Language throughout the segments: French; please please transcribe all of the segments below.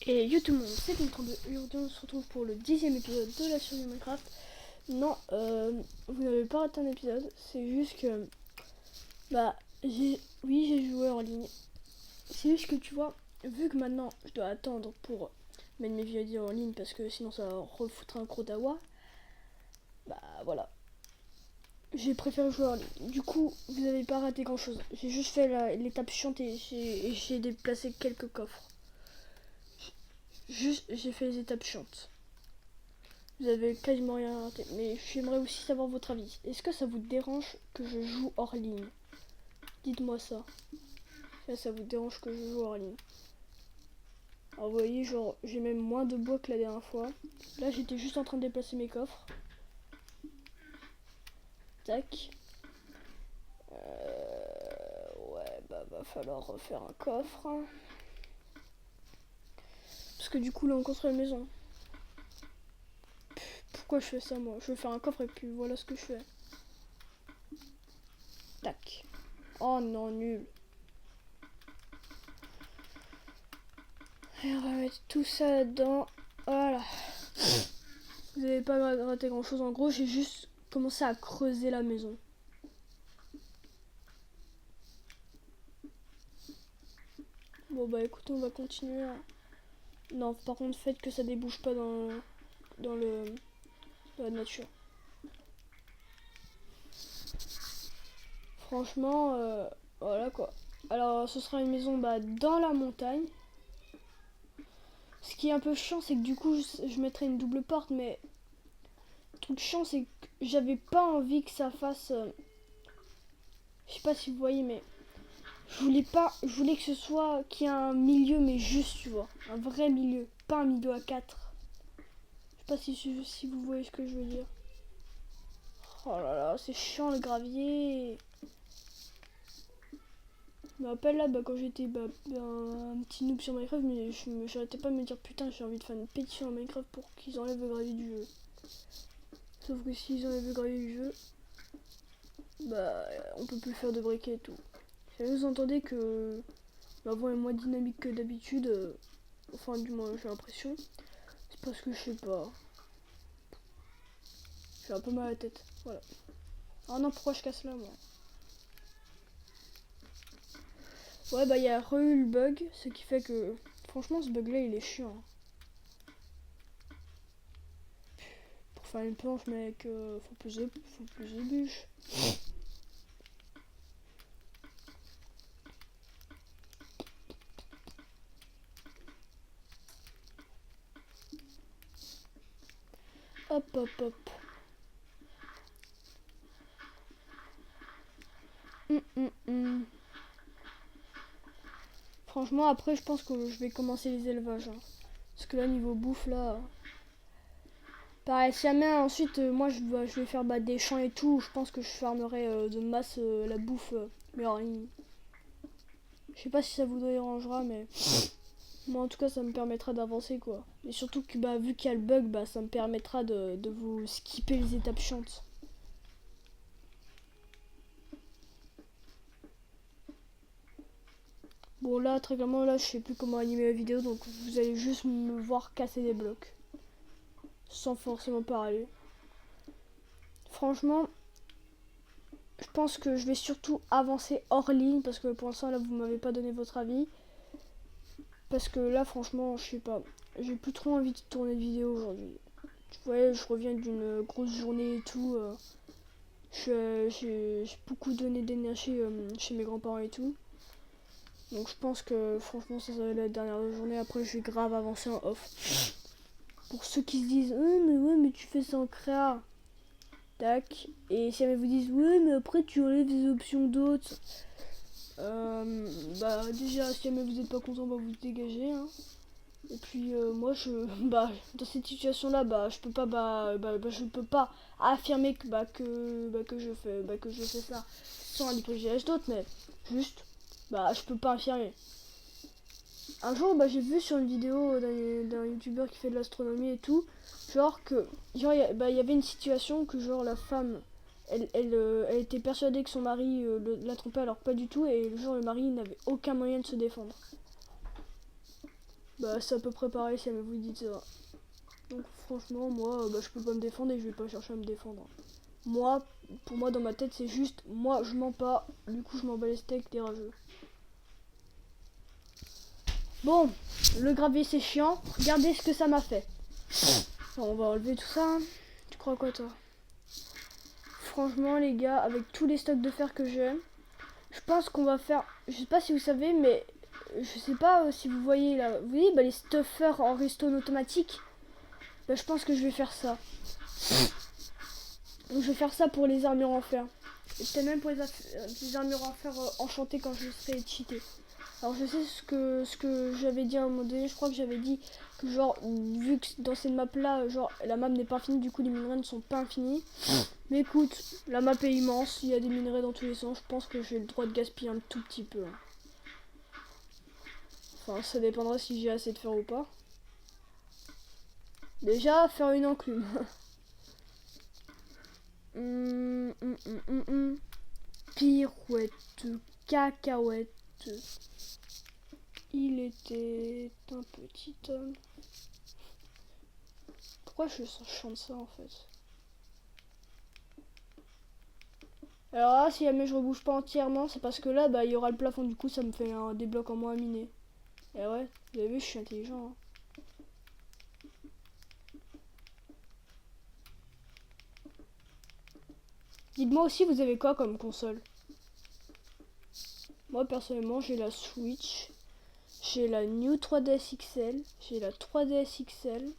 Et yo tout le monde, c'est Nintendo. Aujourd'hui on se retrouve pour le 10e épisode de la série Minecraft. Non, vous n'avez pas raté un épisode, c'est juste que j'ai joué en ligne. C'est juste que tu vois, vu que maintenant je dois attendre pour mettre mes vidéos en ligne parce que sinon ça refoutra un gros dawa, bah voilà. J'ai préféré jouer en ligne. Du coup, vous n'avez pas raté grand chose. J'ai juste fait l'étape chiante et j'ai déplacé quelques coffres. Juste, j'ai fait les étapes chiantes. Vous avez quasiment rien raté. Mais j'aimerais aussi savoir votre avis. Est-ce que ça vous dérange que je joue hors ligne? Dites-moi ça. Ça vous dérange que je joue hors ligne? Alors vous voyez, genre, j'ai même moins de bois que la dernière fois. Là, j'étais juste en train de déplacer mes coffres. Tac. Ouais, bah va falloir refaire un coffre. Parce que du coup, là, on construit la maison. Pourquoi je fais ça, moi? Je veux faire un coffre et puis voilà ce que je fais. Tac. Oh non, nul. Et on va mettre tout ça là-dedans. Voilà. Vous n'avez pas raté grand chose. En gros, j'ai juste commencé à creuser la maison. Bon bah écoutez, on va continuer. Non, par contre, faites que ça débouche pas dans la nature. Franchement, voilà quoi. Alors, ce sera une maison dans la montagne. Ce qui est un peu chiant, c'est que du coup, je mettrai une double porte, mais le truc chiant, c'est que j'avais pas envie que ça fasse... je sais pas si vous voyez, mais je voulais que ce soit qu'il y ait un milieu, mais juste, tu vois, un vrai milieu, pas un milieu à 4. Je sais pas si vous voyez ce que je veux dire. Oh là là, c'est chiant le gravier. Je me rappelle là, quand j'étais un petit noob sur Minecraft, mais j'arrêtais pas de me dire putain, j'ai envie de faire une pétition à Minecraft pour qu'ils enlèvent le gravier du jeu. Sauf que s'ils enlèvent le gravier du jeu, on peut plus faire de briquet et tout. Si vous entendez que ma voix est moins dynamique que d'habitude, enfin du moins j'ai l'impression, c'est parce que je sais pas. J'ai un peu mal à la tête, voilà. Ah non, pourquoi je casse là moi? Ouais il y a eu le bug, ce qui fait que franchement ce bug là il est chiant. Pour faire une planche mec, faut plus de bûches. Hop hop hop. Franchement après je pense que je vais commencer les élevages. Hein. Parce que là niveau bouffe là... Pareil, si jamais ensuite moi je vais faire des champs et tout, je pense que je farmerai de masse la bouffe. Mais alors, je sais pas si ça vous dérangera, mais moi en tout cas ça me permettra d'avancer quoi. Et surtout que vu qu'il y a le bug, ça me permettra de vous skipper les étapes chiantes. Bon là très clairement là je sais plus comment animer la vidéo, donc vous allez juste me voir casser des blocs. Sans forcément parler. Franchement, je pense que je vais surtout avancer hors ligne parce que pour l'instant là vous m'avez pas donné votre avis. Parce que là franchement je sais pas, j'ai plus trop envie de tourner de vidéo aujourd'hui. Tu vois, je reviens d'une grosse journée et tout. J'ai beaucoup donné d'énergie chez mes grands-parents et tout. Donc je pense que franchement ça va être la dernière journée. Après je vais grave avancer en off. Pour ceux qui se disent mais tu fais ça en créa. Tac. Et si jamais vous disent ouais mais après tu enlèves des options d'autres. Déjà si jamais vous n'êtes pas content vous dégagez hein. Et puis moi dans cette situation là je peux pas je peux pas affirmer que je fais ça sans un privilège d'autres, mais juste je peux pas affirmer. Un jour j'ai vu sur une vidéo d'un youtubeur qui fait de l'astronomie et tout, genre il y avait une situation que genre la femme elle était persuadée que son mari la trompait alors que pas du tout, et le mari n'avait aucun moyen de se défendre. Bah c'est à peu près pareil si vous dites ça. Donc franchement moi je peux pas me défendre et je vais pas chercher à me défendre. Moi, pour moi dans ma tête c'est juste, moi je mens pas, du coup je m'en bats les steaks des rageux. Bon, le gravier c'est chiant, regardez ce que ça m'a fait. Bon, on va enlever tout ça, hein. Tu crois quoi toi? Franchement les gars, avec tous les stocks de fer que j'ai, je pense qu'on va faire, je sais pas si vous savez, mais je sais pas si vous voyez là, vous voyez les stuffers en redstone automatique. Bah, je pense que je vais faire ça. Donc, je vais faire ça pour les armures en fer. Et peut-être même pour les armures en fer enchantées quand je serai cheaté. Alors je sais ce que j'avais dit à un moment donné, je crois que j'avais dit que genre vu que dans cette map là, genre la map n'est pas infinie, du coup les minerais ne sont pas infinis. Mais écoute, la map est immense, il y a des minerais dans tous les sens, je pense que j'ai le droit de gaspiller un tout petit peu. Enfin ça dépendra si j'ai assez de fer ou pas. Déjà faire une enclume. Pirouette, cacahuète. Il était un petit homme. Pourquoi je chante ça en fait? Alors là, si jamais je rebouge pas entièrement, c'est parce que là, bah, il y aura le plafond. Du coup, ça me fait des blocs en moins à miner. Et ouais, vous avez vu, je suis intelligent. Hein. Dites-moi aussi, vous avez quoi comme console? Moi, personnellement, j'ai la Switch. J'ai la New 3DS XL. J'ai la 3DS XL.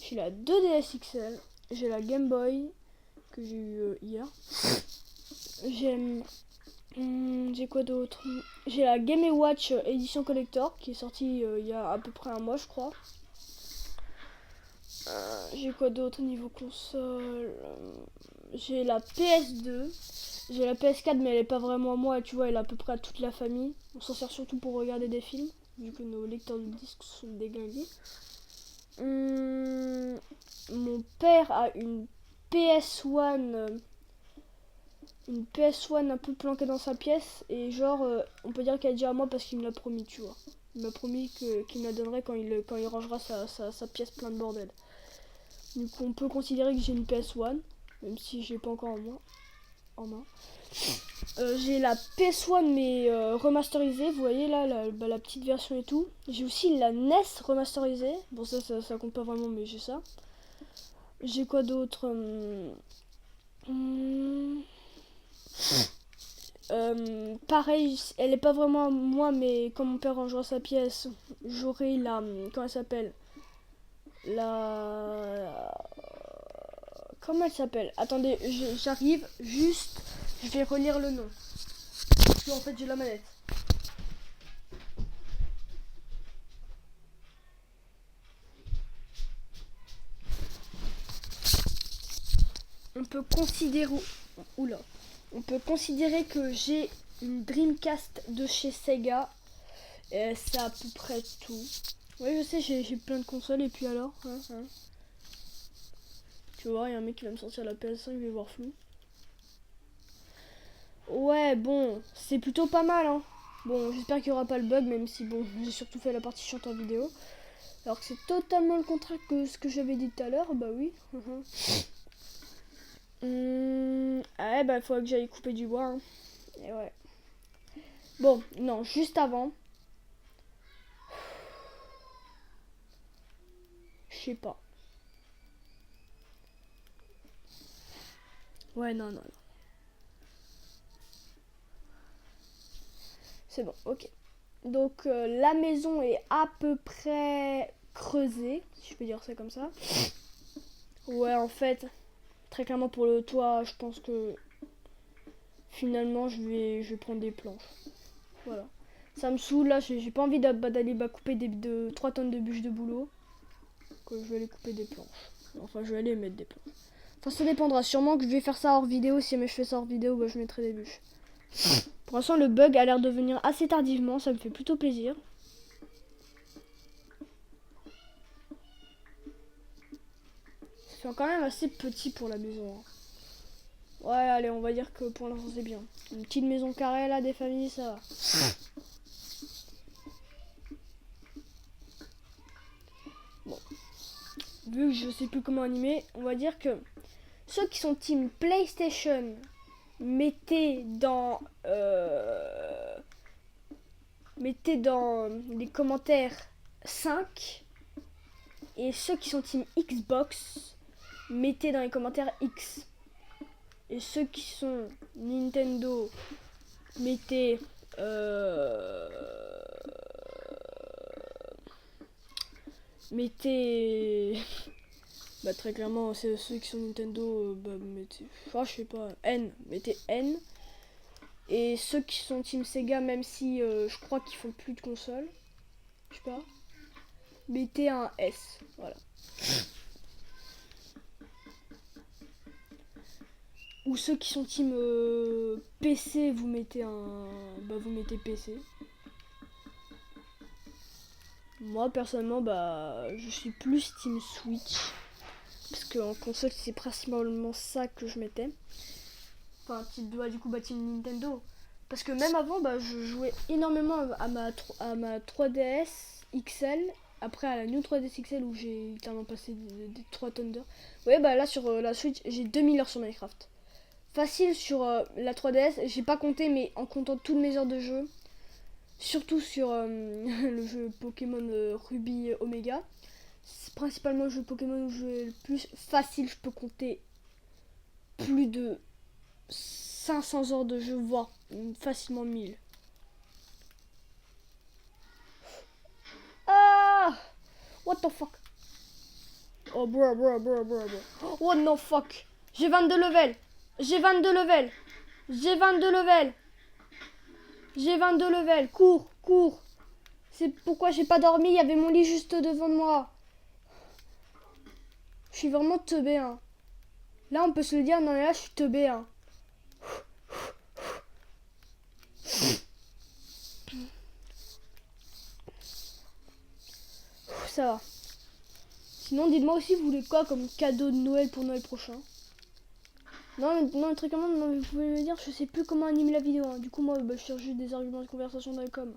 J'ai la 2DS XL. J'ai la Game Boy que j'ai eu hier. J'ai quoi d'autre? J'ai la Game & Watch édition collector qui est sortie il y a à peu près un mois je crois. J'ai quoi d'autre niveau console? J'ai la PS2. J'ai la PS4 mais elle est pas vraiment à moi, tu vois, elle est à peu près à toute la famille. On s'en sert surtout pour regarder des films, vu que nos lecteurs de disques sont déglingués. Mon père a une PS1 un peu planquée dans sa pièce et genre on peut dire qu'elle est déjà à moi parce qu'il me l'a promis, tu vois. Il m'a promis qu'il me la donnerait quand il rangera sa pièce plein de bordel. Du coup on peut considérer que j'ai une PS1, même si j'ai pas encore en main. J'ai la PS1 mais remasterisée, vous voyez là la petite version et tout. J'ai aussi la NES remasterisée, bon ça compte pas vraiment mais j'ai ça. J'ai quoi d'autre? Pareil, elle est pas vraiment à moi, mais quand mon père rangera sa pièce, j'aurai la. Comment elle s'appelle? La. Comment elle s'appelle? Attendez, j'arrive juste. Je vais relire le nom. Non, en fait, j'ai la manette. On peut considérer. Oula. On peut considérer que j'ai une Dreamcast de chez Sega. Et c'est à peu près tout. Oui, je sais, j'ai plein de consoles et puis alors Tu vois, il y a un mec qui va me sortir la PS5, je vais voir flou. Ouais, bon, c'est plutôt pas mal, hein. Bon, j'espère qu'il n'y aura pas le bug, même si, bon, j'ai surtout fait la partie chante en vidéo. Alors que c'est totalement le contraire que ce que j'avais dit tout à l'heure, bah oui. Ouais, bah il faudrait que j'aille couper du bois, hein. Et ouais. Bon, non, juste avant. Je sais pas. Ouais, non. C'est bon, ok. Donc la maison est à peu près creusée, si je peux dire ça comme ça. Ouais, en fait, très clairement pour le toit, je pense que finalement je vais prendre des planches. Voilà. Ça me saoule là, j'ai pas envie d'aller couper 3 tonnes de bûches de boulot. Que je vais aller couper des planches. Enfin, je vais aller mettre des planches. Enfin, ça dépendra. Sûrement que je vais faire ça hors vidéo. Si jamais je fais ça hors vidéo, bah, je mettrai des bûches. Pour l'instant, le bug a l'air de venir assez tardivement. Ça me fait plutôt plaisir. Ça fait quand même assez petit pour la maison. Hein. Ouais, allez, on va dire que pour l'instant, c'est bien. Une petite maison carrée là, des familles, ça va. vu que je sais plus comment animer, on va dire que ceux qui sont team PlayStation, mettez dans les commentaires 5. Et ceux qui sont team Xbox, mettez dans les commentaires X. Et ceux qui sont Nintendo, mettez bah très clairement c'est ceux qui sont Nintendo, bah mettez, je sais pas, N, mettez N. Et ceux qui sont team Sega, même si je crois qu'ils font plus de consoles, je sais pas, mettez un S, voilà. Ou ceux qui sont team PC, vous mettez vous mettez PC. Moi personnellement, je suis plus team Switch, parce qu'en console c'est principalement ça que je mettais. Enfin, team Nintendo. Parce que même avant, je jouais énormément à ma 3DS XL. Après, à la New 3DS XL où j'ai littéralement passé des 3 tonnes d'heures. Ouais, là sur la Switch, j'ai 2000 heures sur Minecraft. Facile sur la 3DS, j'ai pas compté, mais en comptant toutes mes heures de jeu. Surtout sur le jeu Pokémon Ruby Omega. C'est principalement le jeu Pokémon où je joue le plus. Facile, je peux compter plus de 500 heures de jeu, voire facilement 1000. Ah! What the fuck? Oh bro. What the fuck? J'ai 22 levels. J'ai 22 levels. Cours. C'est pourquoi j'ai pas dormi, il y avait mon lit juste devant moi. Je suis vraiment teubé, hein. Là, on peut se le dire, non mais là, je suis teubé, hein. Ça va. Sinon, dites-moi aussi, vous voulez quoi comme cadeau de Noël pour Noël prochain? Non, très clairement, non, vous pouvez me dire, je sais plus comment animer la vidéo. Hein. Du coup, moi, je cherche juste des arguments de conversation dans les coms.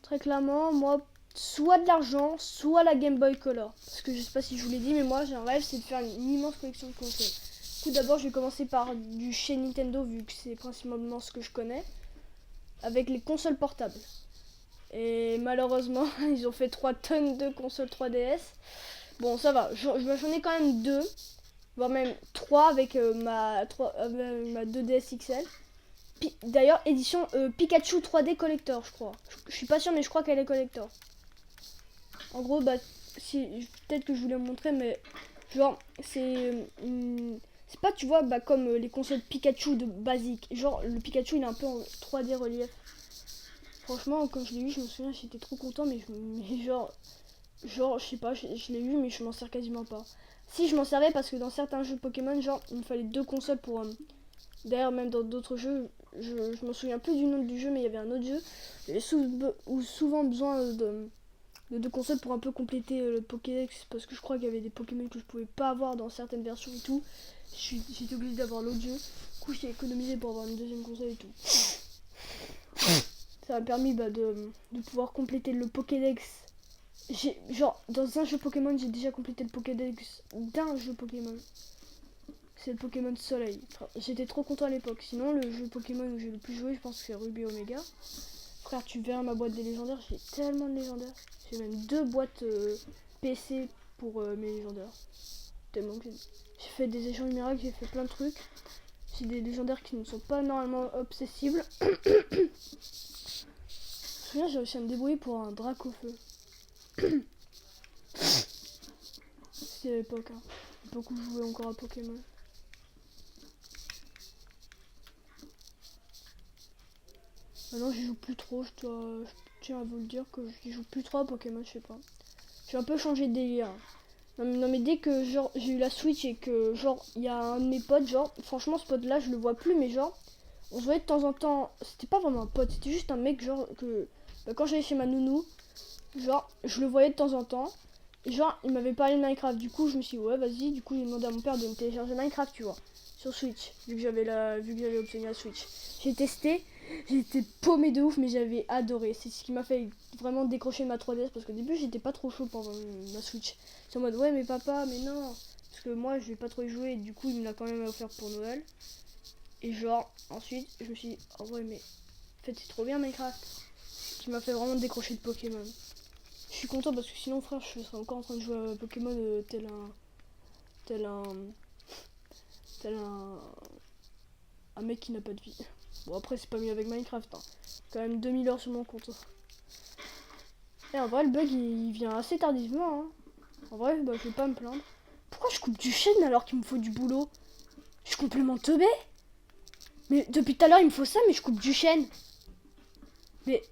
Très clairement, moi, soit de l'argent, soit la Game Boy Color. Parce que je sais pas si je vous l'ai dit, mais moi, j'ai un rêve, c'est de faire une immense collection de consoles. Du coup, d'abord, je vais commencer par du chez Nintendo, vu que c'est principalement ce que je connais. Avec les consoles portables. Et malheureusement, ils ont fait 3 tonnes de consoles 3DS. Bon, ça va, j'en ai quand même 2. Voire même 3 avec ma 2DS XL. D'ailleurs, édition Pikachu 3D Collector, je crois. Je suis pas sûre, mais je crois qu'elle est Collector. En gros, peut-être que je vous l'ai montré, mais genre, c'est pas, tu vois, comme les consoles Pikachu de basique. Genre, le Pikachu, il est un peu en 3D relief. Franchement, quand je l'ai eu, je me souviens, j'étais trop content, mais genre, je sais pas, je l'ai eu, mais je m'en sers quasiment pas. Si, je m'en servais parce que dans certains jeux Pokémon, genre, il me fallait 2 consoles pour... D'ailleurs, même dans d'autres jeux, je me souviens plus du nom du jeu, mais il y avait un autre jeu. J'avais souvent besoin de 2 consoles pour un peu compléter le Pokédex, parce que je crois qu'il y avait des Pokémon que je pouvais pas avoir dans certaines versions et tout. J'étais obligé d'avoir l'autre jeu. Du coup, j'ai économisé pour avoir une deuxième console et tout. Ça m'a permis de pouvoir compléter le Pokédex. Genre, dans un jeu Pokémon, j'ai déjà complété le Pokédex d'un jeu Pokémon. C'est le Pokémon Soleil. Enfin, j'étais trop content à l'époque. Sinon, le jeu Pokémon où j'ai le plus joué, je pense que c'est Ruby Omega. Frère, tu verras ma boîte des légendaires. J'ai tellement de légendaires. J'ai même 2 boîtes PC pour mes légendaires. Tellement que j'ai fait des échanges miracles, j'ai fait plein de trucs. J'ai des légendaires qui ne sont pas normalement obsessibles. Je me souviens, j'ai réussi à me débrouiller pour un Dracofeu. C'était à l'époque, hein. L'époque où je jouais encore à Pokémon. Maintenant j'y joue plus trop, je tiens à vous le dire que j'y joue plus trop à Pokémon, je sais pas. J'ai un peu changé de délire. Non mais dès que genre j'ai eu la Switch et que genre il y a un de mes potes, genre franchement ce pote là je le vois plus, mais genre on se voyait de temps en temps. C'était pas vraiment un pote, c'était juste un mec genre que quand j'allais chez ma nounou, genre je le voyais de temps en temps. Et genre il m'avait parlé de Minecraft, du coup je me suis dit ouais vas-y, du coup j'ai demandé à mon père de me télécharger Minecraft, tu vois, sur Switch, vu que j'avais obtenu la Switch. J'ai testé. J'étais paumé de ouf, mais j'avais adoré. C'est ce qui m'a fait vraiment décrocher ma 3DS parce qu'au début, j'étais pas trop chaud pour ma Switch. C'est en mode, ouais, mais papa, mais non. Parce que moi, je vais pas trop y jouer. Et du coup, il me l'a quand même offert pour Noël. Et genre, ensuite, je me suis dit, oh ouais, mais en fait, c'est trop bien Minecraft. Ce qui m'a fait vraiment décrocher de Pokémon. Je suis content parce que sinon, frère, je serais encore en train de jouer à Pokémon tel un. Tel un. Tel un mec qui n'a pas de vie. Bon, après, c'est pas mieux avec Minecraft. Hein. Quand même 2000 heures sur mon compte. Et en vrai, le bug, il vient assez tardivement. Hein. En vrai, bah, je vais pas me plaindre. Pourquoi je coupe du chêne alors qu'il me faut du boulot? Je suis complètement teubé. Mais depuis tout à l'heure, il me faut ça, mais je coupe du chêne. Mais